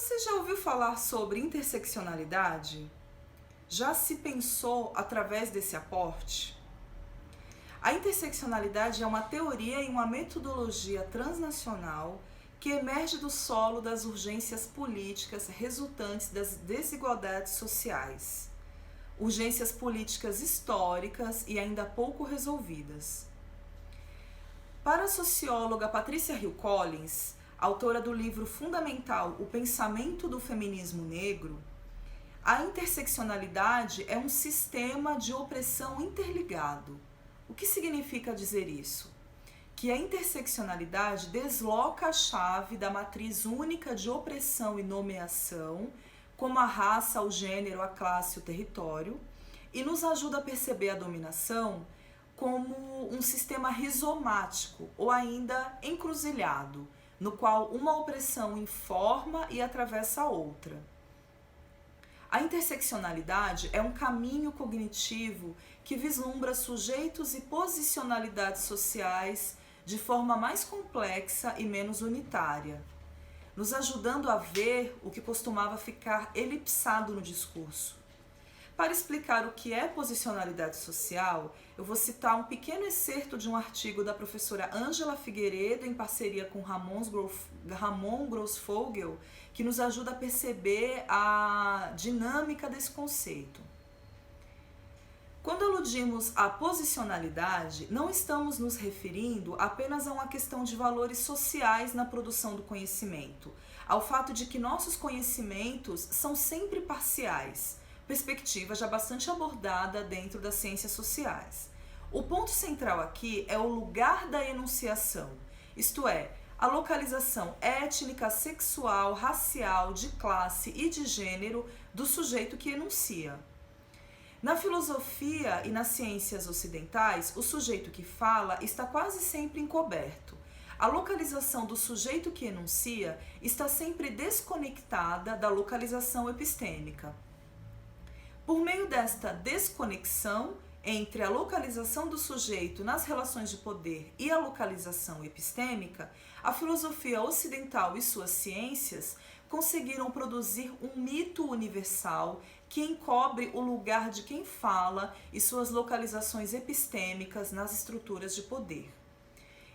Você já ouviu falar sobre interseccionalidade? Já se pensou através desse aporte? A interseccionalidade é uma teoria e uma metodologia transnacional que emerge do solo das urgências políticas resultantes das desigualdades sociais. Urgências políticas históricas e ainda pouco resolvidas. Para a socióloga Patricia Hill Collins, autora do livro fundamental O Pensamento do Feminismo Negro, a interseccionalidade é um sistema de opressão interligado. O que significa dizer isso? Que a interseccionalidade desloca a chave da matriz única de opressão e nomeação, como a raça, o gênero, a classe, o território, e nos ajuda a perceber a dominação como um sistema rizomático ou ainda encruzilhado, no qual uma opressão informa e atravessa a outra. A interseccionalidade é um caminho cognitivo que vislumbra sujeitos e posicionalidades sociais de forma mais complexa e menos unitária, nos ajudando a ver o que costumava ficar elipsado no discurso. Para explicar o que é posicionalidade social, eu vou citar um pequeno excerto de um artigo da professora Ângela Figueiredo em parceria com Ramon Grossfogel, que nos ajuda a perceber a dinâmica desse conceito. Quando aludimos à posicionalidade, não estamos nos referindo apenas a uma questão de valores sociais na produção do conhecimento, ao fato de que nossos conhecimentos são sempre parciais, perspectiva já bastante abordada dentro das ciências sociais. O ponto central aqui é o lugar da enunciação, isto é, a localização étnica, sexual, racial, de classe e de gênero do sujeito que enuncia. Na filosofia e nas ciências ocidentais, o sujeito que fala está quase sempre encoberto. A localização do sujeito que enuncia está sempre desconectada da localização epistêmica. Por meio desta desconexão entre a localização do sujeito nas relações de poder e a localização epistêmica, a filosofia ocidental e suas ciências conseguiram produzir um mito universal que encobre o lugar de quem fala e suas localizações epistêmicas nas estruturas de poder.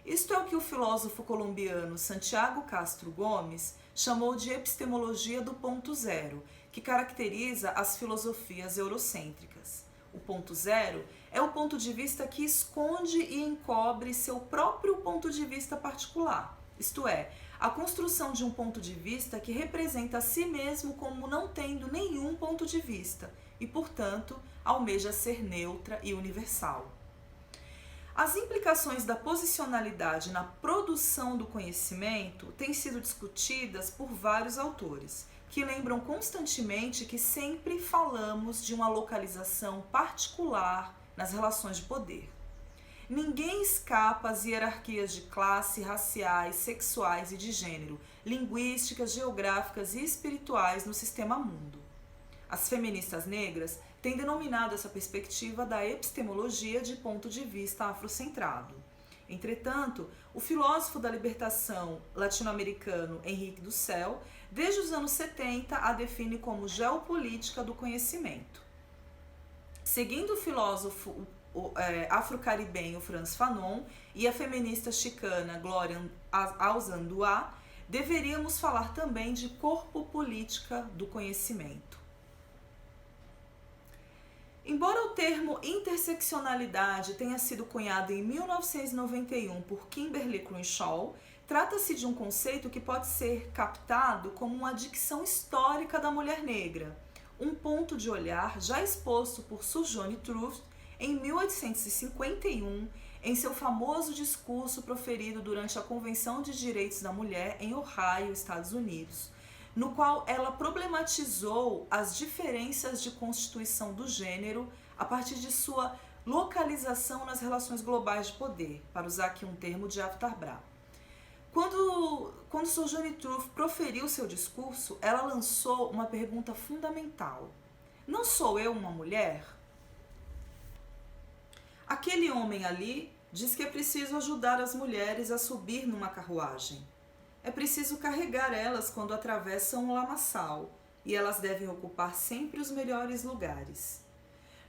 Isto é o que o filósofo colombiano Santiago Castro Gomes chamou de epistemologia do ponto zero, que caracteriza as filosofias eurocêntricas. O ponto zero é o ponto de vista que esconde e encobre seu próprio ponto de vista particular, isto é, a construção de um ponto de vista que representa a si mesmo como não tendo nenhum ponto de vista e, portanto, almeja ser neutra e universal. As implicações da posicionalidade na produção do conhecimento têm sido discutidas por vários autores, que lembram constantemente que sempre falamos de uma localização particular nas relações de poder. Ninguém escapa às hierarquias de classe, raciais, sexuais e de gênero, linguísticas, geográficas e espirituais no sistema mundo. As feministas negras têm denominado essa perspectiva da epistemologia de ponto de vista afrocentrado. Entretanto, o filósofo da libertação latino-americano Henrique Dussel, desde os anos 70, a define como geopolítica do conhecimento. Seguindo o filósofo afro-caribenho Frantz Fanon e a feminista chicana Gloria Alzandua, deveríamos falar também de corpo política do conhecimento. Embora o termo interseccionalidade tenha sido cunhado em 1991 por Kimberlé Crenshaw, trata-se de um conceito que pode ser captado como uma dicção histórica da mulher negra, um ponto de olhar já exposto por Sojourner Truth em 1851, em seu famoso discurso proferido durante a Convenção de Direitos da Mulher em Ohio, Estados Unidos, no qual ela problematizou as diferenças de constituição do gênero a partir de sua localização nas relações globais de poder, para usar aqui um termo de Avtar Bra. Quando Sojourner Truth proferiu seu discurso, ela lançou uma pergunta fundamental. Não sou eu uma mulher? Aquele homem ali diz que é preciso ajudar as mulheres a subir numa carruagem. É preciso carregar elas quando atravessam o lamaçal, e elas devem ocupar sempre os melhores lugares.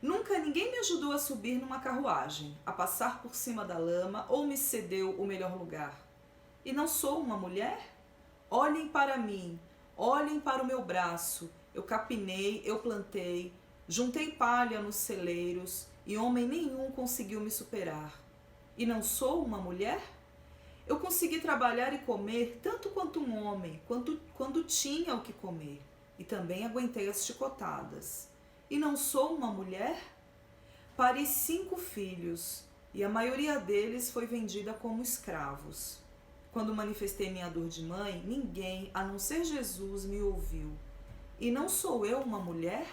Nunca ninguém me ajudou a subir numa carruagem, a passar por cima da lama ou me cedeu o melhor lugar. E não sou uma mulher? Olhem para mim, olhem para o meu braço. Eu capinei, eu plantei, juntei palha nos celeiros e homem nenhum conseguiu me superar. E não sou uma mulher? Eu consegui trabalhar e comer tanto quanto um homem, quando tinha o que comer. E também aguentei as chicotadas. E não sou uma mulher? Pari 5 filhos, e a maioria deles foi vendida como escravos. Quando manifestei minha dor de mãe, ninguém, a não ser Jesus, me ouviu. E não sou eu uma mulher?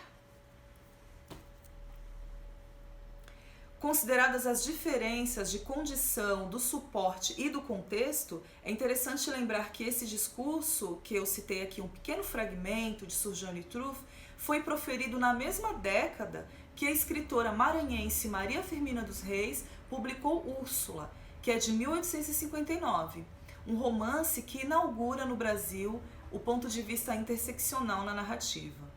Consideradas as diferenças de condição, do suporte e do contexto, é interessante lembrar que esse discurso, que eu citei aqui um pequeno fragmento de Sojourner Truth, foi proferido na mesma década que a escritora maranhense Maria Firmina dos Reis publicou Úrsula, que é de 1859, um romance que inaugura no Brasil o ponto de vista interseccional na narrativa.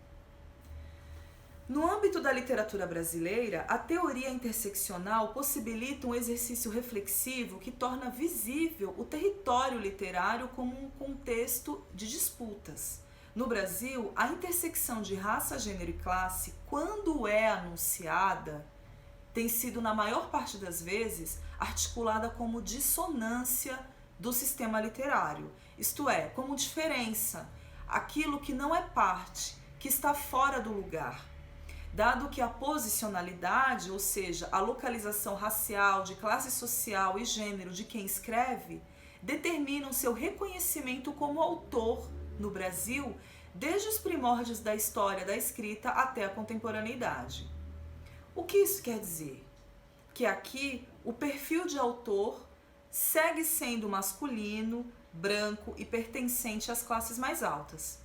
No âmbito da literatura brasileira, a teoria interseccional possibilita um exercício reflexivo que torna visível o território literário como um contexto de disputas. No Brasil, a intersecção de raça, gênero e classe, quando é anunciada, tem sido, na maior parte das vezes, articulada como dissonância do sistema literário, isto é, como diferença, aquilo que não é parte, que está fora do lugar. Dado que a posicionalidade, ou seja, a localização racial, de classe social e gênero de quem escreve, determinam seu reconhecimento como autor no Brasil, desde os primórdios da história da escrita até a contemporaneidade. O que isso quer dizer? Que aqui o perfil de autor segue sendo masculino, branco e pertencente às classes mais altas.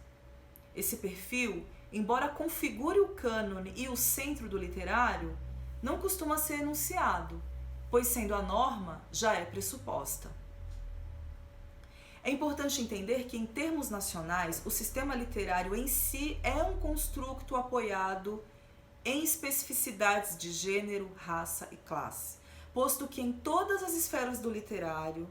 Esse perfil, embora configure o cânone e o centro do literário, não costuma ser enunciado, pois sendo a norma, já é pressuposta. É importante entender que, em termos nacionais, o sistema literário em si é um construto apoiado em especificidades de gênero, raça e classe, posto que em todas as esferas do literário,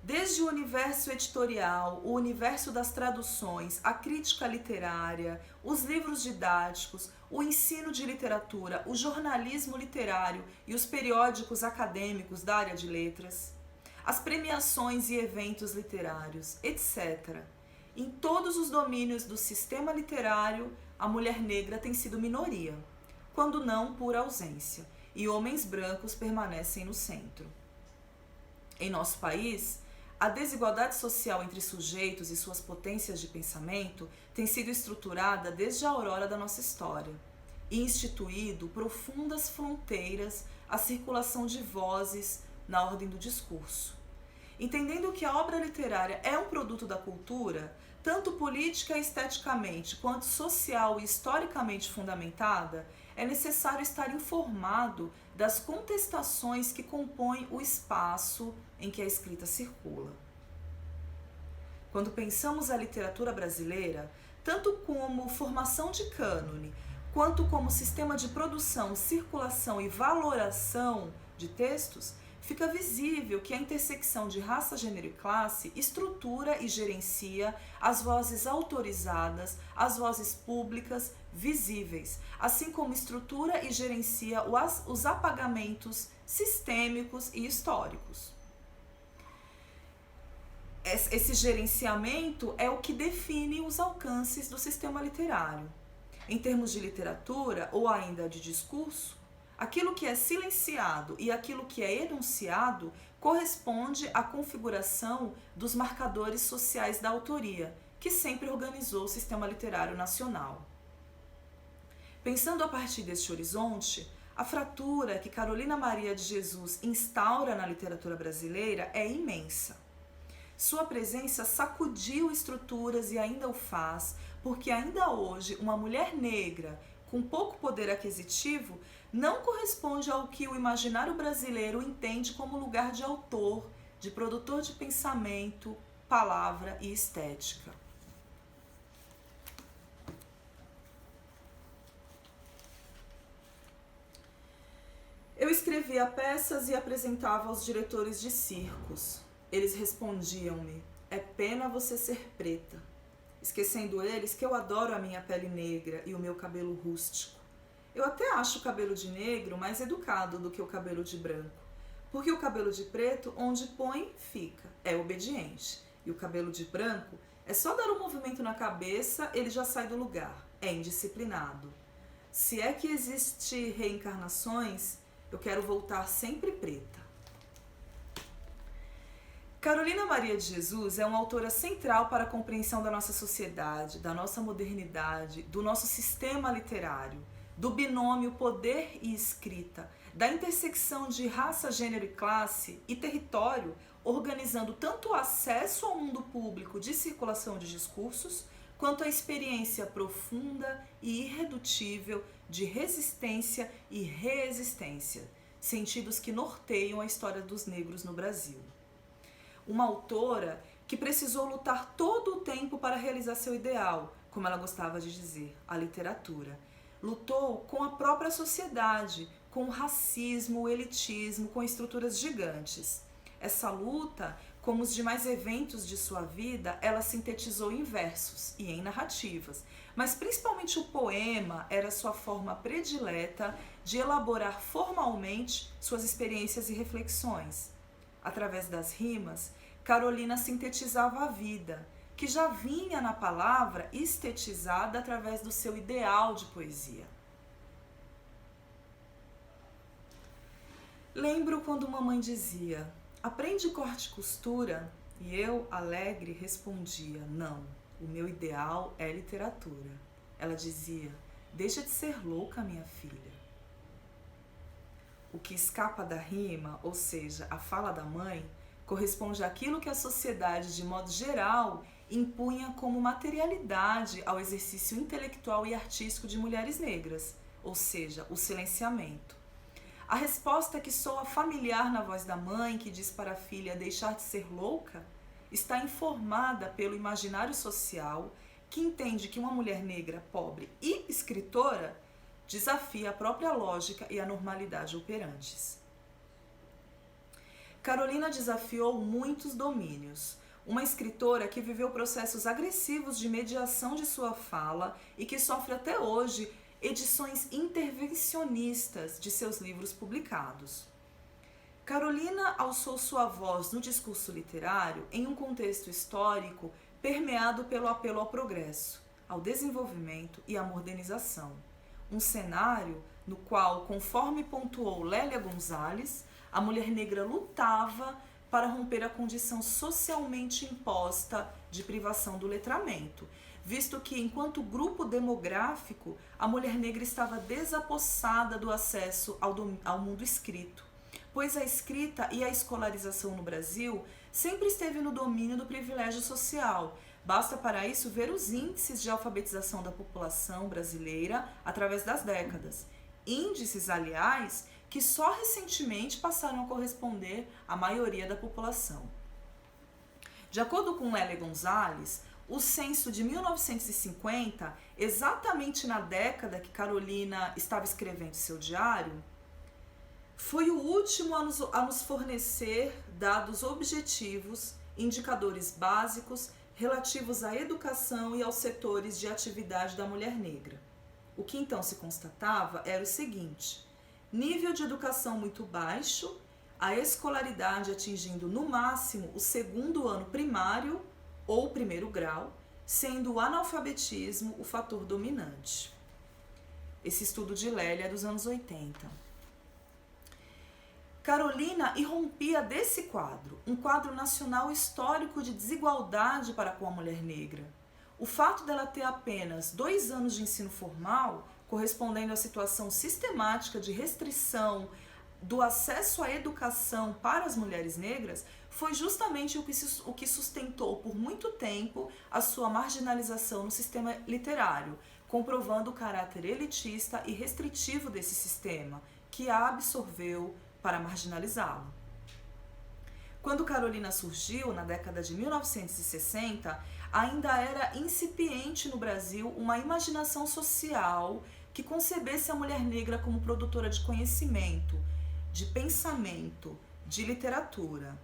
desde o universo editorial, o universo das traduções, a crítica literária, os livros didáticos, o ensino de literatura, o jornalismo literário e os periódicos acadêmicos da área de letras, as premiações e eventos literários, etc. Em todos os domínios do sistema literário, a mulher negra tem sido minoria, quando não por ausência, e homens brancos permanecem no centro. Em nosso país, a desigualdade social entre sujeitos e suas potências de pensamento tem sido estruturada desde a aurora da nossa história e instituído profundas fronteiras à circulação de vozes na ordem do discurso. Entendendo que a obra literária é um produto da cultura, tanto política e esteticamente quanto social e historicamente fundamentada, é necessário estar informado das contestações que compõem o espaço em que a escrita circula. Quando pensamos a literatura brasileira, tanto como formação de cânone, quanto como sistema de produção, circulação e valoração de textos, fica visível que a intersecção de raça, gênero e classe estrutura e gerencia as vozes autorizadas, as vozes públicas, visíveis, assim como estrutura e gerencia os apagamentos sistêmicos e históricos. Esse gerenciamento é o que define os alcances do sistema literário. Em termos de literatura, ou ainda de discurso, aquilo que é silenciado e aquilo que é enunciado corresponde à configuração dos marcadores sociais da autoria, que sempre organizou o sistema literário nacional. Pensando a partir deste horizonte, a fratura que Carolina Maria de Jesus instaura na literatura brasileira é imensa. Sua presença sacudiu estruturas e ainda o faz, porque ainda hoje uma mulher negra com pouco poder aquisitivo não corresponde ao que o imaginário brasileiro entende como lugar de autor, de produtor de pensamento palavra e estética. Eu escrevia peças e apresentava aos diretores de circos. Eles respondiam-me: é pena você ser preta, esquecendo eles que eu adoro a minha pele negra e o meu cabelo rústico. Eu até acho o cabelo de negro mais educado do que o cabelo de branco, porque o cabelo de preto, onde põe, fica, é obediente, e o cabelo de branco é só dar um movimento na cabeça, ele já sai do lugar, é indisciplinado. Se é que existe reencarnações, eu quero voltar sempre preta. Carolina Maria de Jesus é uma autora central para a compreensão da nossa sociedade, da nossa modernidade, do nosso sistema literário, do binômio poder e escrita, da intersecção de raça, gênero e classe e território, organizando tanto o acesso ao mundo público de circulação de discursos, quanto a experiência profunda e irredutível de resistência e reexistência, sentidos que norteiam a história dos negros no Brasil. Uma autora que precisou lutar todo o tempo para realizar seu ideal, como ela gostava de dizer, a literatura. Lutou com a própria sociedade, com o racismo, o elitismo, com estruturas gigantes. Essa luta, como os demais eventos de sua vida, ela sintetizou em versos e em narrativas, mas principalmente o poema era sua forma predileta de elaborar formalmente suas experiências e reflexões. Através das rimas, Carolina sintetizava a vida, que já vinha na palavra estetizada através do seu ideal de poesia. Lembro quando mamãe dizia: aprende corte e costura, e eu, alegre, respondia: não, o meu ideal é literatura. Ela dizia: deixa de ser louca, minha filha. O que escapa da rima, ou seja, a fala da mãe, corresponde àquilo que a sociedade, de modo geral, impunha como materialidade ao exercício intelectual e artístico de mulheres negras, ou seja, o silenciamento. A resposta que soa familiar na voz da mãe, que diz para a filha deixar de ser louca, está informada pelo imaginário social, que entende que uma mulher negra, pobre e escritora desafia a própria lógica e a normalidade operantes. Carolina desafiou muitos domínios. Uma escritora que viveu processos agressivos de mediação de sua fala e que sofre até hoje edições intervencionistas de seus livros publicados. Carolina alçou sua voz no discurso literário em um contexto histórico permeado pelo apelo ao progresso, ao desenvolvimento e à modernização. Um cenário no qual, conforme pontuou Lélia Gonzalez, a mulher negra lutava para romper a condição socialmente imposta de privação do letramento, visto que, enquanto grupo demográfico, a mulher negra estava desapossada do acesso ao mundo escrito, pois a escrita e a escolarização no Brasil sempre esteve no domínio do privilégio social. Basta para isso ver os índices de alfabetização da população brasileira através das décadas. Índices, aliás, que só recentemente passaram a corresponder à maioria da população. De acordo com Lélia Gonzalez, o censo de 1950, exatamente na década que Carolina estava escrevendo seu diário, foi o último a nos fornecer dados objetivos, indicadores básicos relativos à educação e aos setores de atividade da mulher negra. O que então se constatava era o seguinte: nível de educação muito baixo, a escolaridade atingindo no máximo o segundo ano primário ou primeiro grau, sendo o analfabetismo o fator dominante. Esse estudo de Lélia é dos anos 80. Carolina irrompia desse quadro, um quadro nacional histórico de desigualdade para com a mulher negra. O fato dela ter apenas 2 anos de ensino formal, correspondendo à situação sistemática de restrição do acesso à educação para as mulheres negras, foi justamente o que sustentou por muito tempo a sua marginalização no sistema literário, comprovando o caráter elitista e restritivo desse sistema, que a absorveu para marginalizá-lo. Quando Carolina surgiu, na década de 1960, ainda era incipiente no Brasil uma imaginação social que concebesse a mulher negra como produtora de conhecimento, de pensamento, de literatura.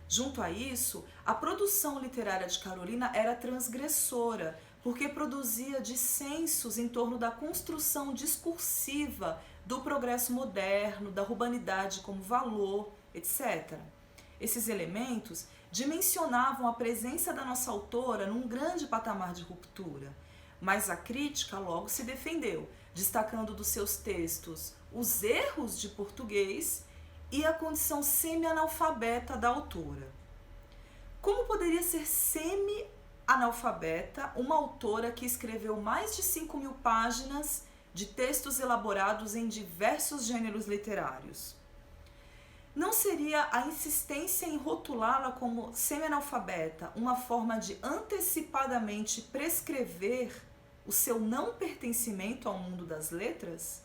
Junto a isso, a produção literária de Carolina era transgressora, porque produzia dissensos em torno da construção discursiva do progresso moderno, da urbanidade como valor, etc. Esses elementos dimensionavam a presença da nossa autora num grande patamar de ruptura, mas a crítica logo se defendeu, destacando dos seus textos os erros de português e a condição semi-analfabeta da autora. Como poderia ser semi-analfabeta uma autora que escreveu mais de 5.000 páginas de textos elaborados em diversos gêneros literários? Não seria a insistência em rotulá-la como semi-analfabeta uma forma de antecipadamente prescrever o seu não pertencimento ao mundo das letras?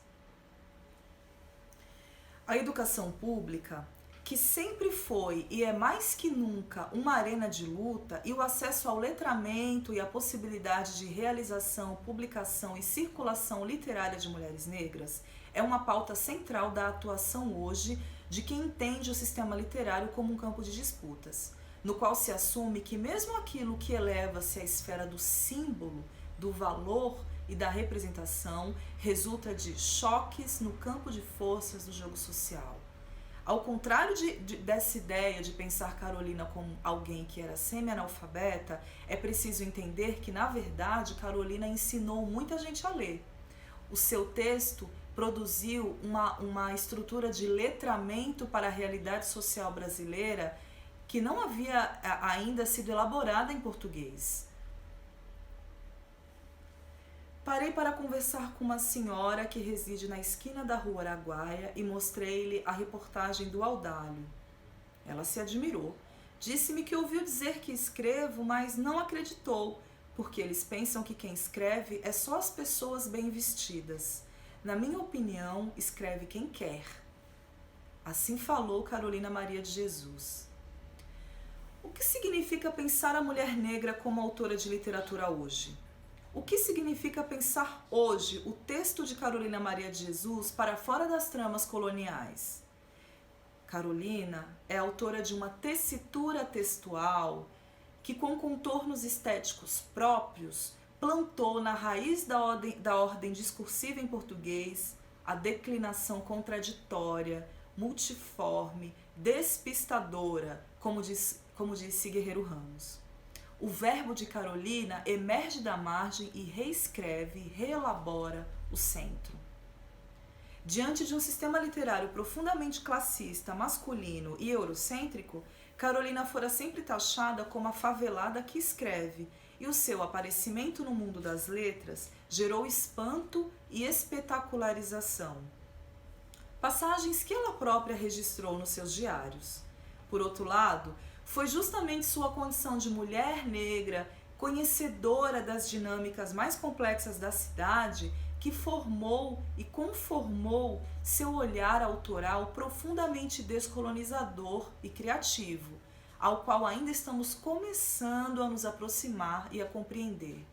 A educação pública, que sempre foi e é mais que nunca uma arena de luta, e o acesso ao letramento e a possibilidade de realização, publicação e circulação literária de mulheres negras, é uma pauta central da atuação hoje de quem entende o sistema literário como um campo de disputas, no qual se assume que mesmo aquilo que eleva-se à esfera do símbolo, do valor e da representação resulta de choques no campo de forças do jogo social. Ao contrário dessa ideia de pensar Carolina como alguém que era semi-analfabeta, é preciso entender que, na verdade, Carolina ensinou muita gente a ler. O seu texto produziu uma estrutura de letramento para a realidade social brasileira que não havia ainda sido elaborada em português. Parei para conversar com uma senhora que reside na esquina da rua Araguaia e mostrei-lhe a reportagem do Audálio. Ela se admirou. Disse-me que ouviu dizer que escrevo, mas não acreditou, porque eles pensam que quem escreve é só as pessoas bem vestidas. Na minha opinião, escreve quem quer. Assim falou Carolina Maria de Jesus. O que significa pensar a mulher negra como autora de literatura hoje? O que significa pensar hoje o texto de Carolina Maria de Jesus para fora das tramas coloniais? Carolina é autora de uma tessitura textual que, com contornos estéticos próprios, plantou na raiz da ordem discursiva em português a declinação contraditória, multiforme, despistadora, como disse Guerreiro Ramos. O verbo de Carolina emerge da margem e reescreve, reelabora o centro. Diante de um sistema literário profundamente classista, masculino e eurocêntrico, Carolina fora sempre taxada como a favelada que escreve, e o seu aparecimento no mundo das letras gerou espanto e espetacularização. Passagens que ela própria registrou nos seus diários. Por outro lado, foi justamente sua condição de mulher negra, conhecedora das dinâmicas mais complexas da cidade, que formou e conformou seu olhar autoral profundamente descolonizador e criativo, ao qual ainda estamos começando a nos aproximar e a compreender.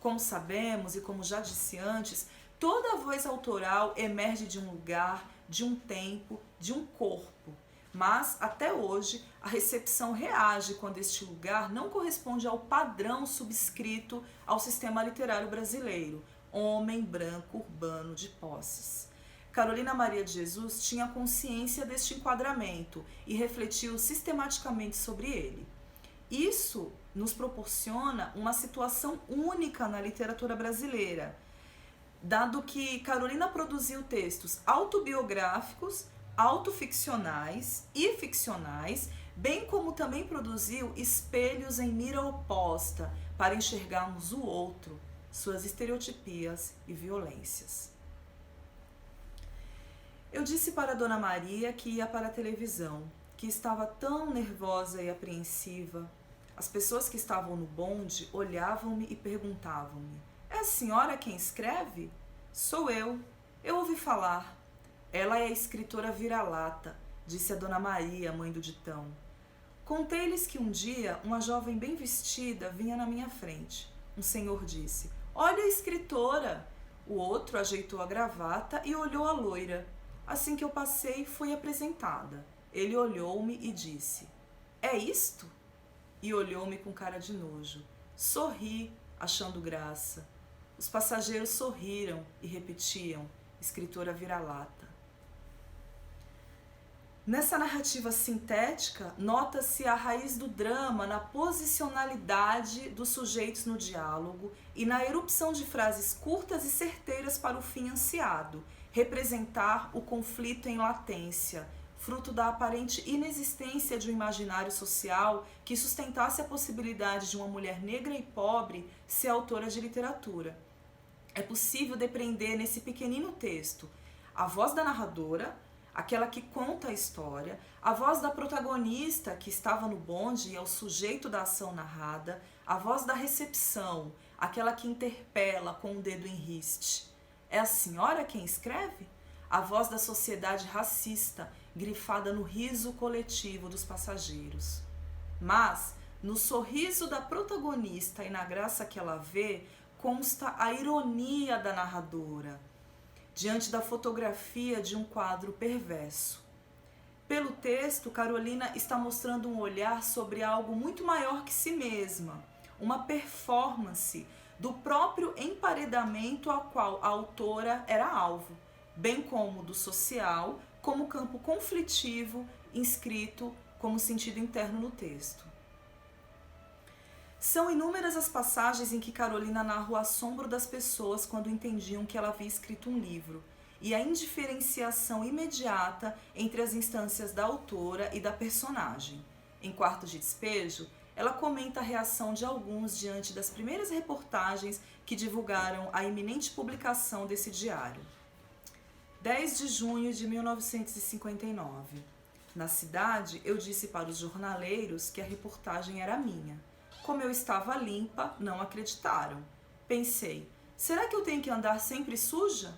Como sabemos e como já disse antes, toda voz autoral emerge de um lugar, de um tempo, de um corpo. Mas, até hoje, a recepção reage quando este lugar não corresponde ao padrão subscrito ao sistema literário brasileiro, homem branco urbano de posses. Carolina Maria de Jesus tinha consciência deste enquadramento e refletiu sistematicamente sobre ele. Isso nos proporciona uma situação única na literatura brasileira, dado que Carolina produziu textos autobiográficos, autoficcionais e ficcionais, bem como também produziu espelhos em mira oposta para enxergarmos o outro, suas estereotipias e violências. Eu disse para Dona Maria que ia para a televisão, que estava tão nervosa e apreensiva. As pessoas que estavam no bonde olhavam-me e perguntavam-me: "É a senhora quem escreve?" "Sou eu. Eu ouvi falar." "Ela é a escritora vira-lata", disse a Dona Maria, mãe do Ditão. Contei-lhes que um dia uma jovem bem vestida vinha na minha frente. Um senhor disse: "Olha a escritora!" O outro ajeitou a gravata e olhou a loira. Assim que eu passei, fui apresentada. Ele olhou-me e disse: "É isto?" E olhou-me com cara de nojo. Sorri, achando graça. Os passageiros sorriram e repetiam: "Escritora vira-lata." Nessa narrativa sintética, nota-se a raiz do drama na posicionalidade dos sujeitos no diálogo e na erupção de frases curtas e certeiras para o fim ansiado, representar o conflito em latência, fruto da aparente inexistência de um imaginário social que sustentasse a possibilidade de uma mulher negra e pobre ser autora de literatura. É possível depreender nesse pequenino texto a voz da narradora, aquela que conta a história, a voz da protagonista que estava no bonde e é o sujeito da ação narrada, a voz da recepção, aquela que interpela com o dedo em riste. É a senhora quem escreve? A voz da sociedade racista, grifada no riso coletivo dos passageiros. Mas, no sorriso da protagonista e na graça que ela vê, consta a ironia da narradora, diante da fotografia de um quadro perverso. Pelo texto, Carolina está mostrando um olhar sobre algo muito maior que si mesma, uma performance do próprio emparedamento a qual a autora era alvo, bem como do social, como campo conflitivo inscrito como sentido interno no texto. São inúmeras as passagens em que Carolina narra o assombro das pessoas quando entendiam que ela havia escrito um livro, e a indiferenciação imediata entre as instâncias da autora e da personagem. Em Quarto de Despejo, ela comenta a reação de alguns diante das primeiras reportagens que divulgaram a iminente publicação desse diário. 10 de junho de 1959. Na cidade, eu disse para os jornaleiros que a reportagem era minha. Como eu estava limpa, não acreditaram. Pensei, será que eu tenho que andar sempre suja?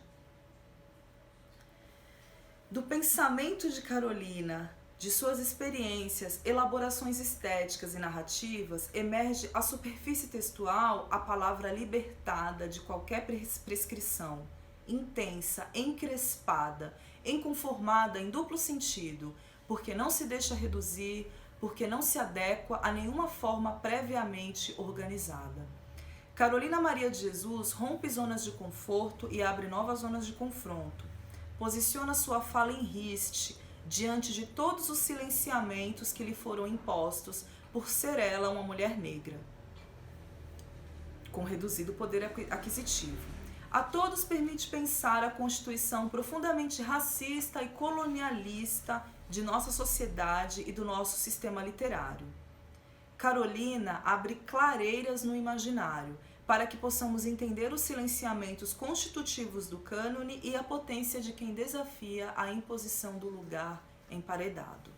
Do pensamento de Carolina, de suas experiências, elaborações estéticas e narrativas, emerge à superfície textual a palavra libertada de qualquer prescrição, intensa, encrespada, inconformada em duplo sentido, porque não se deixa reduzir, porque não se adequa a nenhuma forma previamente organizada. Carolina Maria de Jesus rompe zonas de conforto e abre novas zonas de confronto. Posiciona sua fala em riste, diante de todos os silenciamentos que lhe foram impostos por ser ela uma mulher negra, com reduzido poder aquisitivo. A todos permite pensar a constituição profundamente racista e colonialista de nossa sociedade e do nosso sistema literário. Carolina abre clareiras no imaginário, para que possamos entender os silenciamentos constitutivos do cânone e a potência de quem desafia a imposição do lugar emparedado.